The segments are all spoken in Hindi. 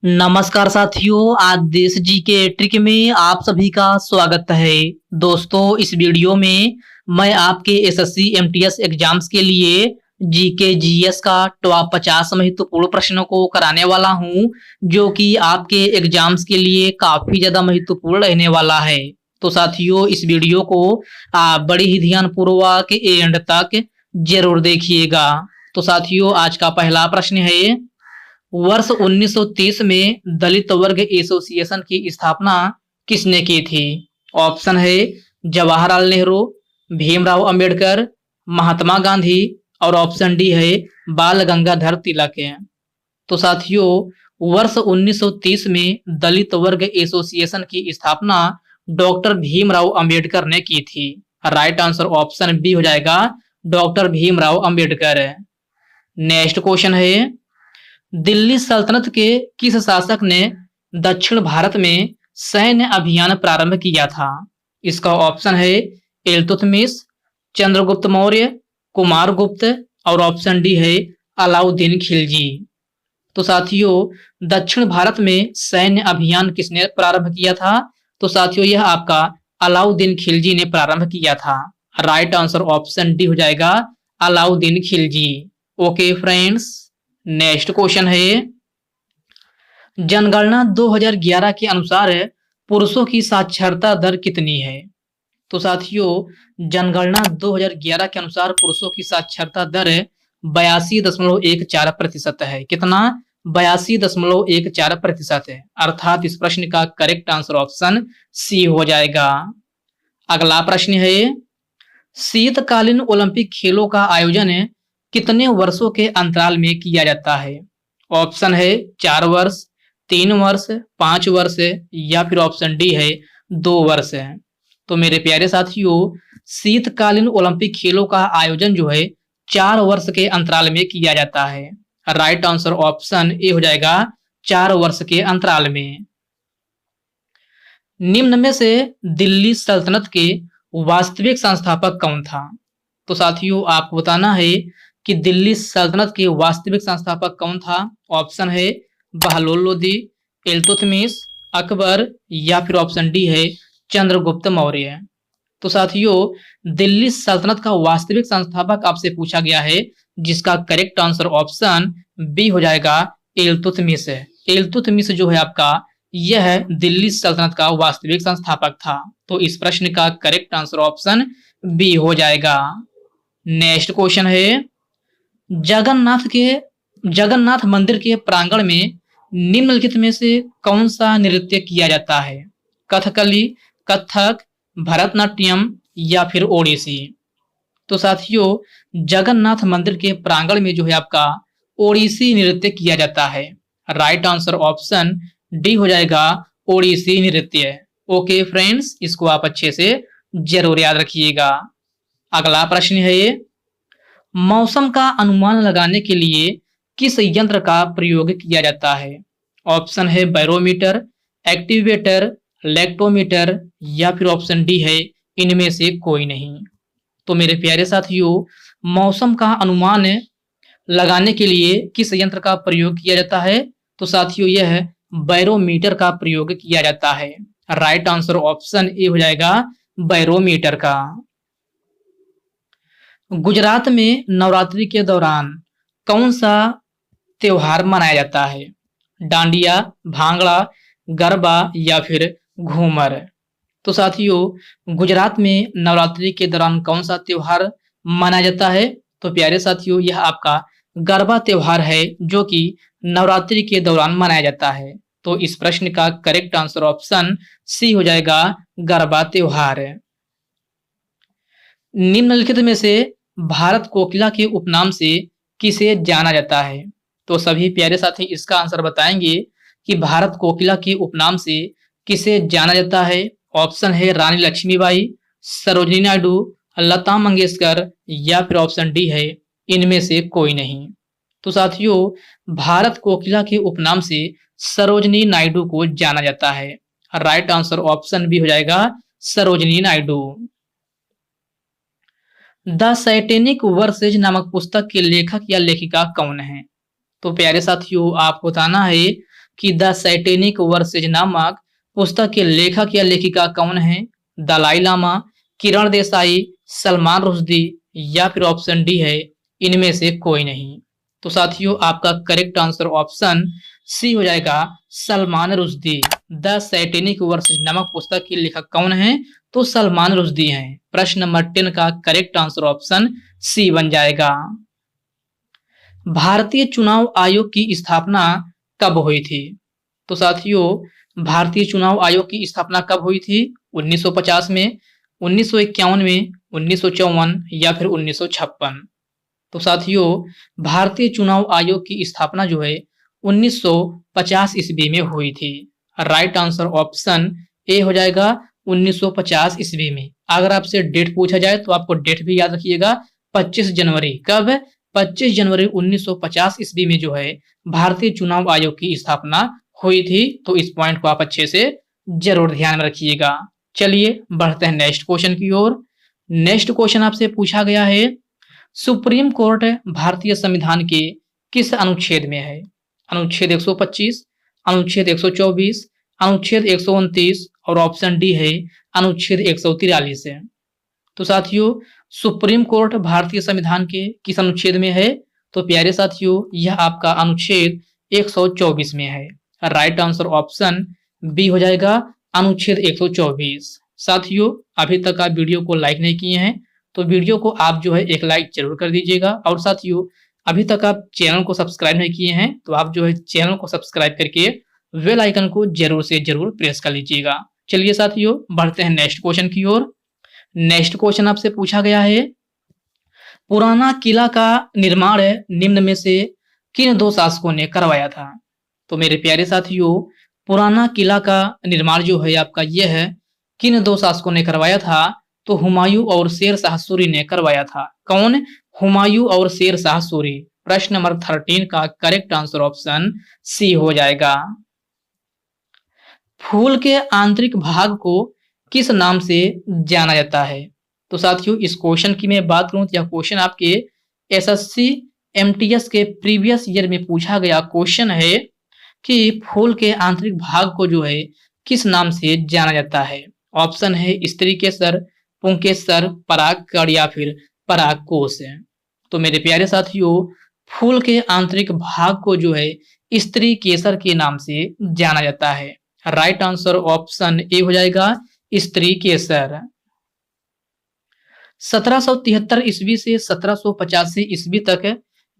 नमस्कार साथियों, आज देश जी के ट्रिक में आप सभी का स्वागत है। दोस्तों, इस वीडियो में मैं आपके एसएससी एमटीएस एग्जाम्स के लिए जीके जीएस का टॉप 50 महत्वपूर्ण प्रश्नों को कराने वाला हूं, जो कि आपके एग्जाम्स के लिए काफी ज्यादा महत्वपूर्ण रहने वाला है। तो साथियों, इस वीडियो को आप बड़ी ही ध्यानपूर्वक एंड तक जरूर देखिएगा। तो साथियों, आज का पहला प्रश्न है, वर्ष 1930 में दलित वर्ग एसोसिएशन की स्थापना किसने की थी? ऑप्शन है जवाहरलाल नेहरू, भीमराव अंबेडकर, महात्मा गांधी और ऑप्शन डी है बाल गंगाधर तिलक। तो साथियों, वर्ष 1930 में दलित वर्ग एसोसिएशन की स्थापना डॉक्टर भीमराव अंबेडकर ने की थी। राइट आंसर ऑप्शन बी हो जाएगा, doctor Bhimrao Ambedkar. Next question है, दिल्ली सल्तनत के किस शासक ने दक्षिण भारत में सैन्य अभियान प्रारंभ किया था? इसका ऑप्शन है इल्तुतमिश, चंद्रगुप्त मौर्य, कुमारगुप्त और ऑप्शन डी है अलाउद्दीन खिलजी। तो साथियों, दक्षिण भारत में सैन्य अभियान किसने प्रारंभ किया था? तो साथियों, यह आपका अलाउद्दीन खिलजी ने प्रारंभ किया था। राइट आंसर ऑप्शन डी हो जाएगा, Alauddin Khilji. Okay friends, next question है, जनगणना 2011 के अनुसार पुरुषों की साक्षरता दर कितनी है? तो साथियों, जनगणना 2011 के अनुसार पुरुषों की साक्षरता दर 82.14% है। कितना? 82.14% है। अर्थात इस प्रश्न का करेक्ट आंसर ऑप्शन सी हो जाएगा। अगला प्रश्न है, शीतकालीन ओलंपिक खेलों का आयोजन कितने वर्षों के अंतराल में किया जाता है? ऑप्शन है 4 वर्ष, 3 वर्ष, 5 वर्ष या फिर ऑप्शन डी है 2 वर्ष है। तो मेरे प्यारे साथियों, शीतकालीन ओलंपिक खेलों का आयोजन जो है 4 वर्ष के अंतराल में किया जाता है। राइट आंसर ऑप्शन ए हो जाएगा, 4 वर्ष के अंतराल में। निम्न में से दिल्ली सल्तनत के वास्तविक संस्थापक कौन था? तो साथियों, आपको बताना है कि दिल्ली सल्तनत के वास्तविक संस्थापक कौन था। ऑप्शन है बहलोल लोदी, इल्तुतमिश, अकबर या फिर ऑप्शन डी है चंद्रगुप्त मौर्य। तो साथियों, दिल्ली सल्तनत का वास्तविक संस्थापक आपसे पूछा गया है, जिसका करेक्ट आंसर ऑप्शन बी हो जाएगा, इल्तुतमिश। इल्तुतमिश जो है आपका, यह दिल्ली सल्तनत का वास्तविक संस्थापक था। तो इस प्रश्न का करेक्ट आंसर ऑप्शन बी हो जाएगा। नेक्स्ट क्वेश्चन है, जगन्नाथ मंदिर के प्रांगण में निम्नलिखित में से कौन सा नृत्य किया जाता है? कथकली, कथक, भरतनाट्यम या फिर ओडिसी। तो साथियों, जगन्नाथ मंदिर के प्रांगण में जो है आपका ओडिसी नृत्य किया जाता है। राइट आंसर ऑप्शन डी हो जाएगा, ओडिसी नृत्य। ओके फ्रेंड्स, इसको आप अच्छे से जरूर याद रखिएगा। अगला प्रश्न है, मौसम का अनुमान लगाने के लिए किस यंत्र का प्रयोग किया जाता है? ऑप्शन है बैरोमीटर, एक्टिवेटर, लेक्टोमीटर या फिर ऑप्शन डी है इनमें से कोई नहीं। तो मेरे प्यारे साथियों, मौसम का अनुमान लगाने के लिए किस यंत्र का प्रयोग किया जाता है? तो साथियों, यह बैरोमीटर का प्रयोग किया जाता है। राइट आंसर ऑप्शन ए हो जाएगा, बैरोमीटर का। गुजरात में नवरात्रि के दौरान कौन सा त्योहार मनाया जाता है? डांडिया, भांगड़ा, गरबा या फिर घूमर। तो साथियों, गुजरात में नवरात्रि के दौरान कौन सा त्योहार मनाया जाता है? तो प्यारे साथियों, यह आपका गरबा त्योहार है, जो कि नवरात्रि के दौरान मनाया जाता है। तो इस प्रश्न का करेक्ट आंसर ऑप्शन सी हो जाएगा, गरबा त्योहार। निम्नलिखित में से भारत कोकिला के उपनाम से किसे जाना जाता है? तो सभी प्यारे साथी इसका आंसर बताएंगे कि भारत कोकिला के उपनाम से किसे जाना जाता है। ऑप्शन है रानी लक्ष्मीबाई, सरोजिनी नायडू, लता मंगेशकर या फिर ऑप्शन डी है इनमें से कोई नहीं। तो साथियों, भारत कोकिला के उपनाम से सरोजिनी नायडू को जाना जाता है। राइट आंसर ऑप्शन बी हो जाएगा, Sarojini Naidu. The satanic versus नामक पुस्तक के लेखक या लेखिका कौन है? तो प्यारे साथियों, आपको बताना है कि द सैटेनिक वर्सेज नामक पुस्तक के लेखक या लेखिका कौन है? दलाई लामा, किरण देसाई, सलमान रुश्दी या फिर ऑप्शन डी है इनमें से कोई नहीं। तो साथियों आपका करेक्ट आंसर ऑप्शन सी हो जाएगा, Salman Rushdie. The satanic versus नामक पुस्तक के लेखक कौन है? तो सलमान रुश्दी हैं। प्रश्न नंबर 10 का करेक्ट आंसर ऑप्शन सी बन जाएगा। भारतीय चुनाव आयोग की स्थापना कब हुई थी? तो साथियों भारतीय चुनाव आयोग की स्थापना कब हुई थी? 1950 में, 1951 में, 1954 या फिर 1956। तो साथियों भारतीय चुनाव आयोग की स्थापना जो है 1950 ईस्वी में हुई थी। राइट आंसर ऑप्शन ए हो जाएगा 1950 ईस्वी में। अगर आपसे डेट पूछा जाए तो आपको डेट भी याद रखिएगा, 25 जनवरी। कब? 25 जनवरी 1950 ईस्वी में जो है भारतीय चुनाव आयोग की स्थापना हुई थी। तो इस पॉइंट को आप अच्छे से जरूर ध्यान रखिएगा। चलिए बढ़ते हैं नेक्स्ट क्वेश्चन की ओर। नेक्स्ट क्वेश्चन आपसे पूछा गया है, सुप्रीम कोर्ट भारतीय संविधान के किस अनुच्छेद में है? अनुच्छेद 125, अनुच्छेद 124, अनुच्छेद 129 और ऑप्शन डी है अनुच्छेद 143 है। तो साथियों सुप्रीम कोर्ट भारतीय संविधान के किस अनुच्छेद में है? तो प्यारे साथियों यह आपका अनुच्छेद 124 में है। राइट आंसर ऑप्शन बी हो जाएगा अनुच्छेद 124। साथियों अभी तक आप वीडियो को लाइक नहीं किए हैं तो वीडियो को आप जो है एक लाइक जरूर कर दीजिएगा। और साथियों अभी तक आप चैनल को सब्सक्राइब नहीं किए हैं तो आप जो है चैनल को सब्सक्राइब करके बेल आइकन को जरूर से जरूर प्रेस कर लीजिएगा। चलिए साथियों बढ़ते हैं नेक्स्ट क्वेश्चन की ओर। नेक्स्ट क्वेश्चन आपसे पूछा गया है, पुराना किला का निर्माण निम्न में से किन दो शासकों ने करवाया था? तो मेरे प्यारे साथियों पुराना किला का निर्माण जो है आपका यह है किन दो शासकों ने करवाया था? तो हुमायूं और शेर शाह सूरी ने करवाया था। कौन? हुमायूं और शेर शाह सूरी। प्रश्न नंबर 13 का करेक्ट आंसर ऑप्शन सी हो जाएगा। फूल के आंतरिक भाग को किस नाम से जाना जाता है? तो साथियों इस क्वेश्चन की मैं बात करूं तो यह क्वेश्चन आपके एसएससी एमटीएस के प्रीवियस ईयर में पूछा गया क्वेश्चन है कि फूल के आंतरिक भाग को जो है किस नाम से जाना जाता है? ऑप्शन है स्त्री केसर, पुंकेसर, परागकण या फिर परागकोश है। तो मेरे प्यारे साथियों फूल के आंतरिक भाग को जो है स्त्री केसर के नाम से जाना जाता है। राइट आंसर ऑप्शन ए हो जाएगा स्त्री केसर। 1773 ईस्वी से 1785 ईस्वी तक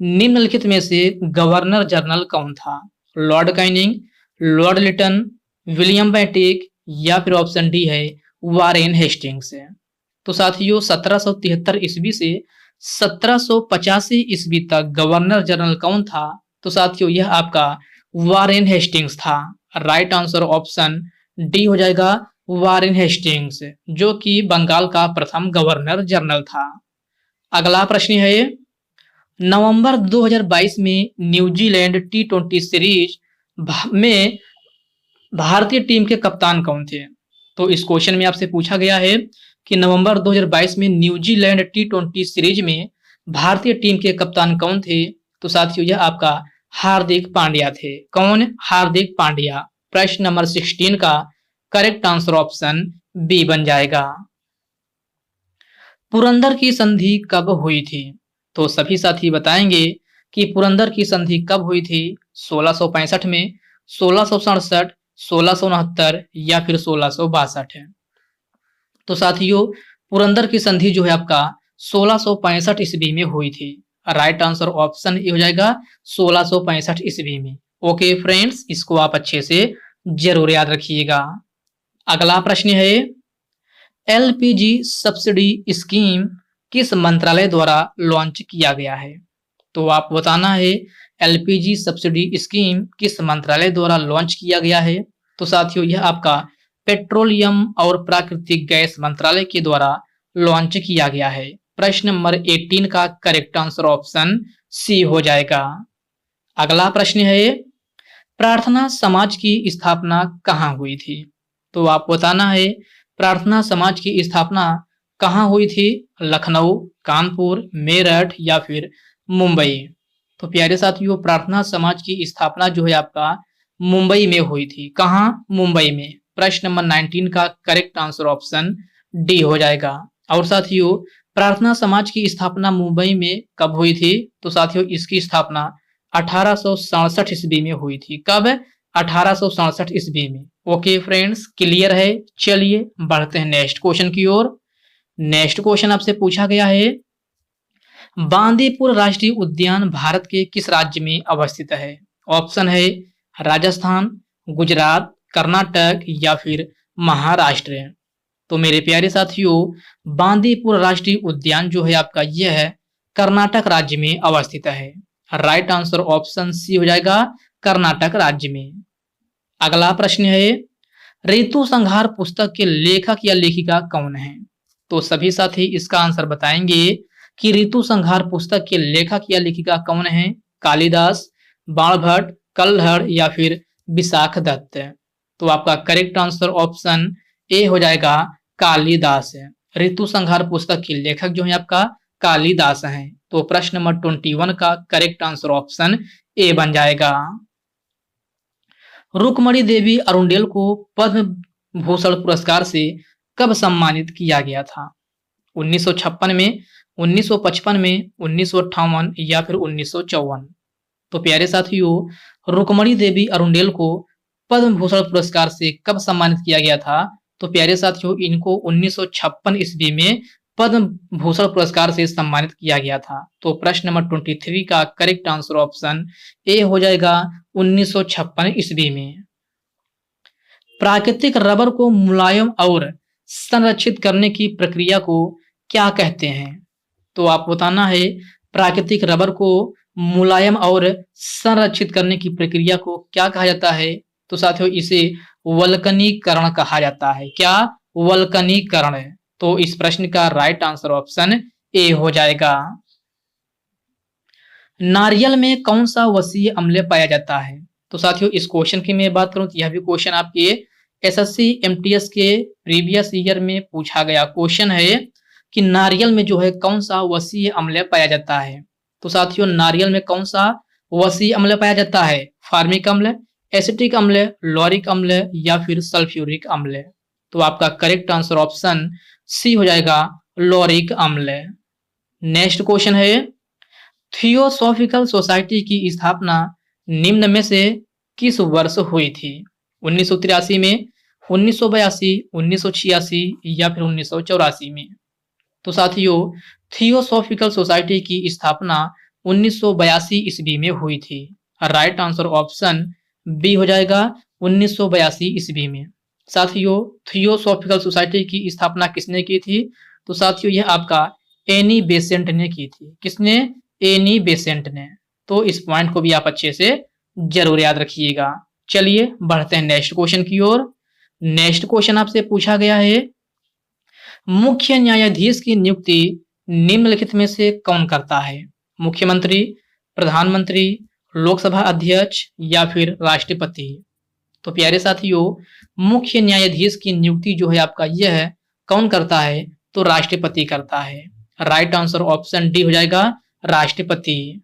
निम्नलिखित में से गवर्नर जनरल कौन था? Lord Canning, Lord Lytton, William Bentinck या फिर ऑप्शन डी है वारेन हेस्टिंग्स है। तो साथियों 1773 ईस्वी से 1785 ईस्वी तक गवर्नर जनरल कौन था? तो साथियों यह आपका वारेन हेस्टिंग्स था। राइट आंसर ऑप्शन डी हो जाएगा वारेन हेस्टिंग्स, जो कि बंगाल का प्रथम गवर्नर जनरल था। अगला प्रश्न है, नवंबर 2022 में न्यूजीलैंड T20 सीरीज में भारतीय टीम के कप्तान कौन थे? तो इस क्वेश्चन में आपसे पूछा गया है कि नवंबर 2022 में न्यूजीलैंड T20 सीरीज में भारतीय टीम के कप्तान कौन थे? तो साथियों यह आपका हार्दिक पांड्या थे। कौन? हार्दिक पांड्या। प्रश्न नंबर 16 का करेक्ट आंसर ऑप्शन बी बन जाएगा। पुरंदर की संधि कब हुई थी? तो सभी साथी बताएंगे कि पुरंदर की संधि कब हुई थी। 1665 में, 1667, 1669 या फिर 1662 है। तो साथियों पुरंदर की संधि जो है आपका 1665 ईस्वी में हुई थी। राइट आंसर ऑप्शन ए हो जाएगा 1665 ईस्वी में। ओके फ्रेंड्स, इसको आप अच्छे से जरूर याद रखिएगा। अगला प्रश्न है, एलपीजी सब्सिडी स्कीम किस मंत्रालय द्वारा लॉन्च किया गया है? तो आप बताना है एलपीजी सब्सिडी स्कीम किस मंत्रालय द्वारा लॉन्च किया गया है। तो साथियों यह आपका पेट्रोलियम और प्राकृतिक गैस मंत्रालय के द्वारा लॉन्च किया गया है। प्रश्न नंबर 18 का करेक्ट आंसर ऑप्शन सी हो जाएगा। अगला प्रश्न है, प्रार्थना समाज की स्थापना कहाँ हुई थी? तो आप बताना है प्रार्थना समाज की स्थापना कहाँ हुई थी। लखनऊ, कानपुर, मेरठ या फिर मुंबई। तो प्यारे साथियों प्रार्थना समाज की स्थापना जो है आपका मुंबई में हुई थी। कहां? मुंबई में। प्रश्न नंबर 19 का करेक्ट आंसर ऑप्शन डी हो जाएगा। और साथियों, प्रार्थना समाज की स्थापना मुंबई में कब हुई थी? तो साथियों, इसकी स्थापना 1867 ईस्वी में हुई थी। कब? 1867 ईस्वी में। ओके फ्रेंड्स, क्लियर है। चलिए बढ़ते हैं नेक्स्ट क्वेश्चन की ओर। नेक्स्ट क्वेश्चन आपसे पूछा गया है, बांदीपुर राष्ट्रीय उद्यान भारत के किस राज्य में अवस्थित है? ऑप्शन है राजस्थान, गुजरात, कर्नाटक या फिर महाराष्ट्र। तो मेरे प्यारे साथियों, बांदीपुर राष्ट्रीय उद्यान जो है आपका यह है कर्नाटक राज्य में अवस्थित है। राइट आंसर ऑप्शन सी हो जाएगा, कर्नाटक राज्य में। अगला प्रश्न है, ऋतु संहार पुस्तक के लेखक या लेखिका कौन है? तो सभी साथी इसका आंसर बताएंगे कि ऋतु संहार पुस्तक के लेखक या लेखिका कौन है? कालिदास, बाणभट्ट, कल्हड़ या फिर विशाख दत्त। तो आपका करेक्ट आंसर ऑप्शन ए हो जाएगा, कालिदास है। ऋतु संहार पुस्तक के लेखक जो है आपका कालिदास हैं। तो प्रश्न नंबर 21 का करेक्ट आंसर ऑप्शन ए बन जाएगा। रुक्मणी देवी अरुंडेल को पद्म भूषण पुरस्कार से कब सम्मानित किया गया था? 1956 में, 1955 में, 1958 या फिर 1954। तो प्यारे साथियों, रुक्मणी देवी अरुंडेल को पद्म भूषण पुरस्कार से कब सम्मानित किया गया था? तो प्यारे साथियों, इनको 1956 ईस्वी में पद्म भूषण पुरस्कार से सम्मानित किया गया था। तो प्रश्न नंबर 23 का करेक्ट आंसर ऑप्शन ए हो जाएगा, 1956 ईस्वी में। प्राकृतिक रबर को मुलायम और संरक्षित करने की प्रक्रिया को क्या कहते हैं? तो आप बताना है, प्राकृतिक रबर को मुलायम और संरक्षित करने की प्रक्रिया को क्या कहा जाता है? तो साथियों, इसे वल्कनीकरण कहा जाता है। क्या? वल्कनीकरण। तो इस प्रश्न का राइट आंसर ऑप्शन ए हो जाएगा। नारियल में कौन सा वसीय अम्ल पाया जाता है? तो साथियों, इस क्वेश्चन की मैं बात करूं तो यह भी क्वेश्चन आपके एसएससी एमटीएस के प्रीवियस ईयर में पूछा गया क्वेश्चन है कि नारियल में जो है कौन सा वसीय अम्ल पाया जाता है? तो साथियों, नारियल में कौन सा वसीय अम्ल पाया जाता है? फार्मिक अम्ल, एसिटिक अम्ल, लॉरिक अम्ल या फिर सल्फ्यूरिक अम्ल। तो आपका करेक्ट आंसर ऑप्शन सी हो जाएगा, लॉरिक अम्ल। नेक्स्ट क्वेश्चन है, थियोसॉफिकल सोसाइटी की स्थापना निम्न में से किस वर्ष हुई थी? 1983 में, 1982, 1986 या फिर 1984 में। तो साथियों, थियोसॉफिकल सोसाइटी की स्थापना 1982 ईस्वी में हुई थी। राइट आंसर ऑप्शन बी हो जाएगा, 1982 ईस्वी में। साथियों, थियोसॉफिकल सोसाइटी की स्थापना किसने की थी? तो साथियों, यह आपका एनी बेसेंट ने की थी। किसने? एनी बेसेंट ने। तो इस पॉइंट को भी आप अच्छे से जरूर याद रखिएगा। चलिए बढ़ते हैं नेक्स्ट क्वेश्चन की ओर। नेक्स्ट क्वेश्चन आपसे पूछा गया है, मुख्य न्यायाधीश की नियुक्ति निम्नलिखित में से कौन करता है? मुख्यमंत्री, प्रधानमंत्री, लोकसभा अध्यक्ष या फिर राष्ट्रपति। तो प्यारे साथियों, मुख्य न्यायाधीश की नियुक्ति जो है आपका यह है कौन करता है? तो राष्ट्रपति करता है। राइट आंसर ऑप्शन डी हो जाएगा, राष्ट्रपति।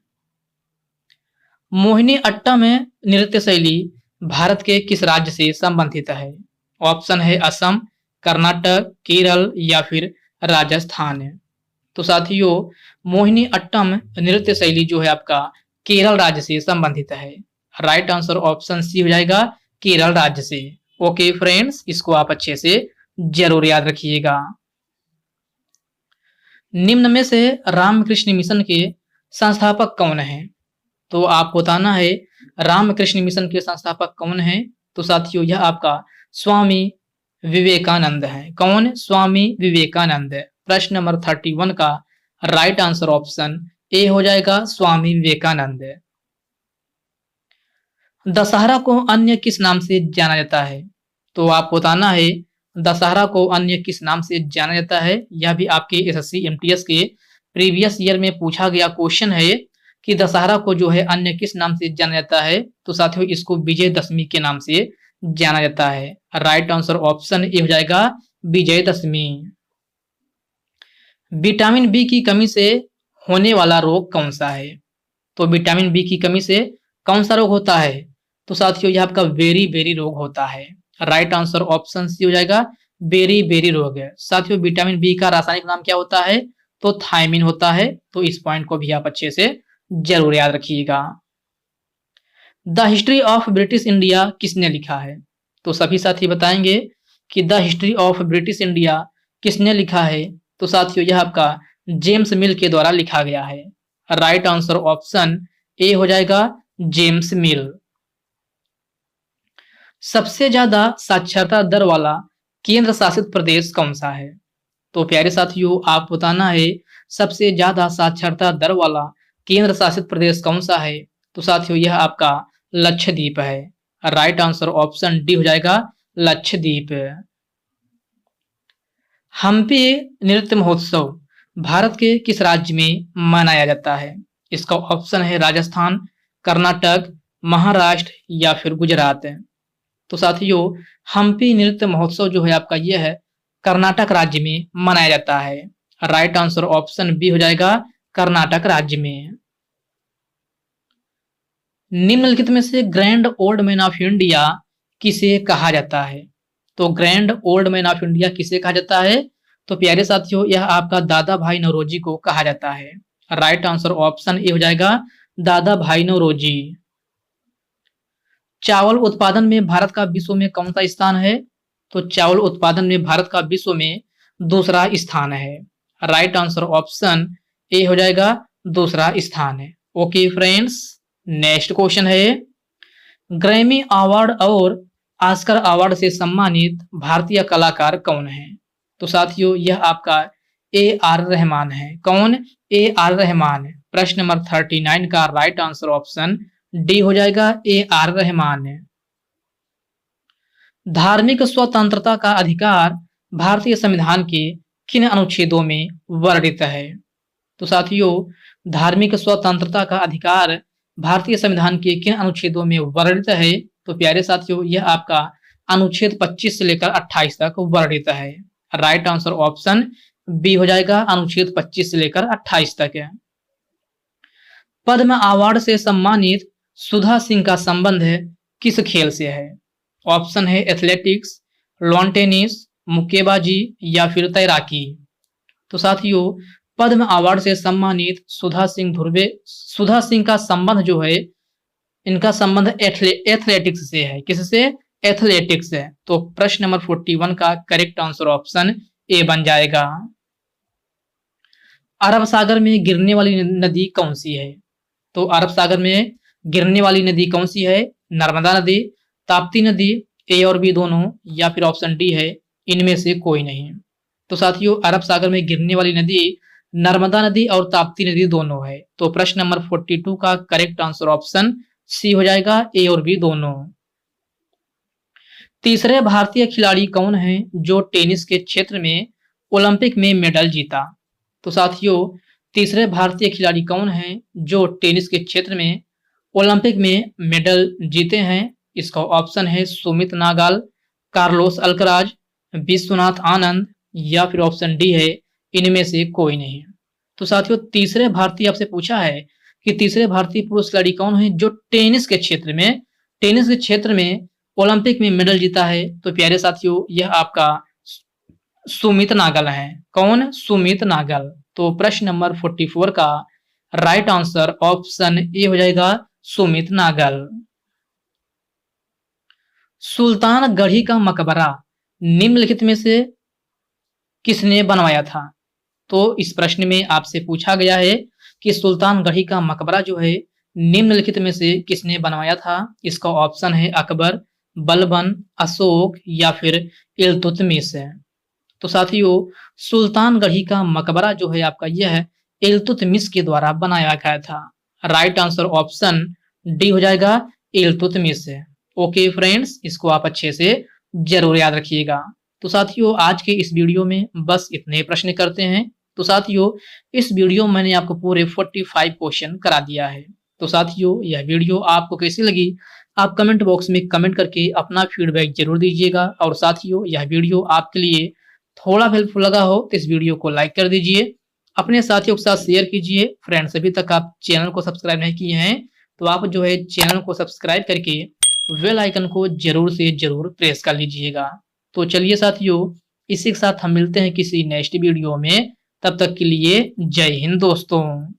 मोहिनी अट्टम नृत्य शैली भारत के किस राज्य से संबंधित है? ऑप्शन है असम, कर्नाटक, केरल या फिर राजस्थान। तो साथियों, मोहिनी अट्टम नृत्य शैली जो है आपका केरल राज्य से संबंधित है। राइट आंसर ऑप्शन सी हो जाएगा, केरल राज्य से। ओके फ्रेंड्स, इसको आप अच्छे से जरूर याद रखिएगा। निम्न में से रामकृष्ण मिशन के संस्थापक कौन हैं? तो आप बताना है, रामकृष्ण मिशन के संस्थापक कौन हैं? तो साथियों, यह आपका स्वामी विवेकानंद है। कौन? स्वामी विवेकानंद। प्रश्न नंबर 31 का राइट आंसर ऑप्शन ए हो जाएगा, स्वामी विवेकानंद। दशहरा को अन्य किस नाम से जाना जाता है? तो आप बताना है, दशहरा को अन्य किस नाम से जाना जाता है। यह भी आपके एसएससी एमटीएस के प्रीवियस ईयर में पूछा गया क्वेश्चन है कि दशहरा को जो है अन्य किस नाम से जाना जाता है। तो साथियों, इसको विजयदशमी के नाम से जाना जाता है। राइट आंसर ऑप्शन ए हो जाएगा, विजयदशमी। विटामिन बी की कमी से होने वाला रोग कौन सा है? तो विटामिन बी की कमी से कौन सा रोग होता है? तो साथियों यह आपका बेरी बेरी रोग होता है। राइट आंसर ऑप्शन सी हो जाएगा, बेरी बेरी रोग है। साथियों विटामिन बी का रासायनिक नाम क्या होता है? तो थायमिन होता है। तो इस पॉइंट को भी आप अच्छे से जरूर याद रखिएगा। The history of British India किसने लिखा है? तो सभी साथी बताएंगे कि the history of British India किसने लिखा है? तो साथियों यह आपका जेम्स मिल के द्वारा लिखा गया है। राइट आंसर ऑप्शन ए हो जाएगा, जेम्स मिल। सबसे ज्यादा साक्षरता दर वाला केंद्र शासित प्रदेश कौन सा है? तो प्यारे साथियों आप बताना है सबसे ज्यादा साक्षरता दर वाला केंद्र शासित प्रदेश कौन सा है? तो साथियों यह आपका लक्षद्वीप है। राइट आंसर ऑप्शन डी हो जाएगा, लक्षद्वीप। हम्पी नृत्य महोत्सव भारत के किस राज्य में मनाया जाता है? इसका ऑप्शन है राजस्थान, कर्नाटक, महाराष्ट्र या फिर गुजरात। तो साथियों हम्पी नृत्य महोत्सव जो है आपका यह है कर्नाटक राज्य में मनाया जाता है। राइट आंसर ऑप्शन बी हो जाएगा, कर्नाटक राज्य में। निम्नलिखित में से grand old man of India किसे कहा जाता है? तो grand old man of India किसे कहा जाता है? तो प्यारे साथियों यह आपका दादा भाई नौरोजी को कहा जाता है। राइट आंसर ऑप्शन ए हो जाएगा, दादा भाई नौरोजी। चावल उत्पादन में भारत का विश्व में कौन सा स्थान है? तो चावल उत्पादन में भारत का विश्व में दूसरा स्थान है। राइट आंसर ऑप्शन ए हो जाएगा, दूसरा स्थान है। ओके फ्रेंड्स, नेक्स्ट क्वेश्चन है ग्रैमी अवार्ड और ऑस्कर अवार्ड से सम्मानित भारतीय कलाकार कौन है? तो साथियों यह आपका ए आर रहमान है। कौन? A R Rahman. प्रश्न नंबर 39 का राइट आंसर ऑप्शन डी हो जाएगा, ए आर रहमान। धार्मिक स्वतंत्रता का अधिकार भारतीय संविधान के किन अनुच्छेदों में वर्णित है? तो साथियों धार्मिक स्वतंत्रता का अधिकार भारतीय संविधान के किन अनुच्छेदों में वर्णित है? तो प्यारे साथियों यह आपका अनुच्छेद 25 से लेकर 28 तक वर्णित है। राइट आंसर ऑप्शन बी हो जाएगा, अनुच्छेद 25 से लेकर 28 तक है। पद्म अवार्ड से सम्मानित सुधा सिंह का संबंध किस खेल से है? ऑप्शन है एथलेटिक्स, लॉन टेनिस, मुक्केबाजी या फिर तैराकी। तो साथियों पद्म अवार्ड से सम्मानित सुधा सिंह का संबंध जो है इनका संबंध एथलेटिक्स से है। किससे? एथलेटिक्स है। तो प्रश्न नंबर 41 का करेक्ट आंसर ऑप्शन ए बन जाएगा। अरब सागर में गिरने वाली नदी कौन सी है? तो अरब सागर में गिरने वाली नदी कौन सी है? नर्मदा नदी, ताप्ती नदी, ए और बी दोनों, या फिर ऑप्शन डी है इनमें से कोई नहीं। तो साथियों अरब सागर में गिरने वाली नदी नर्मदा नदी और ताप्ती नदी दोनों है। तो प्रश्न नंबर 42 का करेक्ट आंसर ऑप्शन सी हो जाएगा, ए और बी दोनों। तीसरे भारतीय खिलाड़ी कौन है जो टेनिस के क्षेत्र में ओलंपिक में मेडल जीता? तो साथियों तीसरे भारतीय खिलाड़ी कौन है जो टेनिस के क्षेत्र में ओलंपिक में मेडल जीते हैं? इसका ऑप्शन है सुमित नागाल, कार्लोस अल्कराज, विश्वनाथ आनंद या फिर ऑप्शन डी है इनमें से कोई नहीं। तो साथियों तीसरे भारतीय आपसे पूछा है कि तीसरे भारतीय पुरुष खिलाड़ी कौन है जो टेनिस के क्षेत्र में ओलंपिक में मेडल जीता है? तो प्यारे साथियों यह आपका सुमित नागल है। कौन? सुमित नागल। तो प्रश्न नंबर 44 का राइट आंसर ऑप्शन ए हो जाएगा, सुमित नागल। सुल्तानगढ़ी का मकबरा निम्नलिखित में से किसने बनवाया था? तो इस प्रश्न में आपसे पूछा गया है कि सुल्तानगढ़ी का मकबरा जो है निम्नलिखित में से किसने बनवाया था? इसका ऑप्शन है अकबर, बलबन, अशोक या फिर इल्तुतमिश है। तो साथियों सुल्तानगढ़ी का मकबरा जो है आपका यह है इल्तुतमिश के द्वारा बनाया गया था। राइट आंसर ऑप्शन डी हो जाएगा, इल्तुतमिश है। ओके फ्रेंड्स, इसको आप अच्छे से जरूर याद रखिएगा। तो साथियों आज के इस वीडियो में बस इतने प्रश्न करते हैं। तो साथियों इस वीडियो में मैंने आपको पूरे 45 क्वेश्चन करा दिया है। तो साथियों यह वीडियो आपको कैसी लगी आप कमेंट बॉक्स में कमेंट करके अपना फीडबैक जरूर दीजिएगा। और साथियों यह वीडियो आपके लिए थोड़ा हेल्पफुल लगा हो तो इस वीडियो को लाइक कर दीजिए, अपने साथियों के साथ शेयर कीजिए। फ्रेंड्स अभी तक आप चैनल को सब्सक्राइब नहीं किए हैं तो आप जो है चैनल को सब्सक्राइब करके बेल आइकन को जरूर से जरूर प्रेस कर लीजिएगा। तो चलिए साथियों, इसी के साथ हम मिलते हैं किसी नेक्स्ट वीडियो में। तब तक के लिए जय हिंद दोस्तों।